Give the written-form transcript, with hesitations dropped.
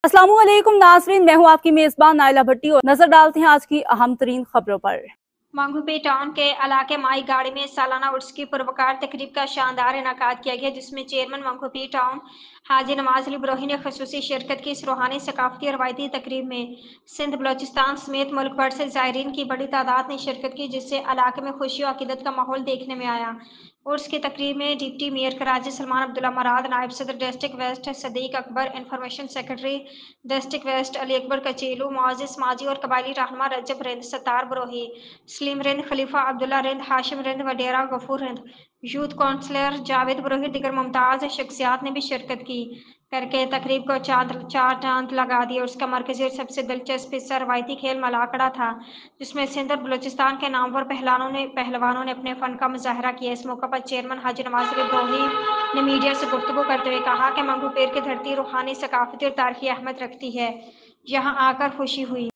अस्सलामु अलैकुम नाज़रीन, मैं हूँ आपकी मेज़बान नाइला भट्टी और नजर डालते हैं आज की अहम तरीन खबरों पर। मंगूपी टाउन के इलाके माई गाड़ी में सालाना उर्स की पुरवकार तकरीब का शानदार इनकाद किया गया, जिसमें चेयरमैन मंगूपी टाउन हाजी नवाज अली ब्रोही ने खसूसी शिरकत की। इस रूहानी सकाफती और रवायती तकरीब में सिंध बलोचिस्तान समेत मुल्क भर से ज़ायरीन की बड़ी तादाद ने शिरकत की, जिससे इलाके में खुशी और अकीदत का माहौल देखने में आया। उर्स की तकरीब में डिप्टी मेयर कराची सलमान अब्दुल्ला मराद, नायब सदर district west Sadiq Akbar, information secretary district west Ali Akbar Kachelo, मुआजिज माजी और कबायली रहनुमा रजब रिंद, सत्तार ब्रोही, सलीम रिंद, खलीफा अब्दुल्ला रिंद, हाशिम रिंद, वडेरा गफूर रिंद, यूथ काउंसलर जावेद ब्रोही, दिगर मुमताज़ शख्सियात ने भी शिरकत की करके तकरीब को चार चांद लगा दिए। उसका मरकजी और सबसे दिलचस्प हिस्सा रवायती खेल मलाकड़ा था, जिसमें सिंध और बलूचिस्तान के नामवर पहलवानों ने अपने फन का मुजाहरा किया। इस मौका पर चेयरमैन हाजी नवाज अली ब्रोही ने मीडिया से गुफ्तगू करते हुए कहा कि मंगूपेर की धरती रूहानी, सकाफती और तारीखी अहमियत रखती है। यहाँ आकर खुशी हुई।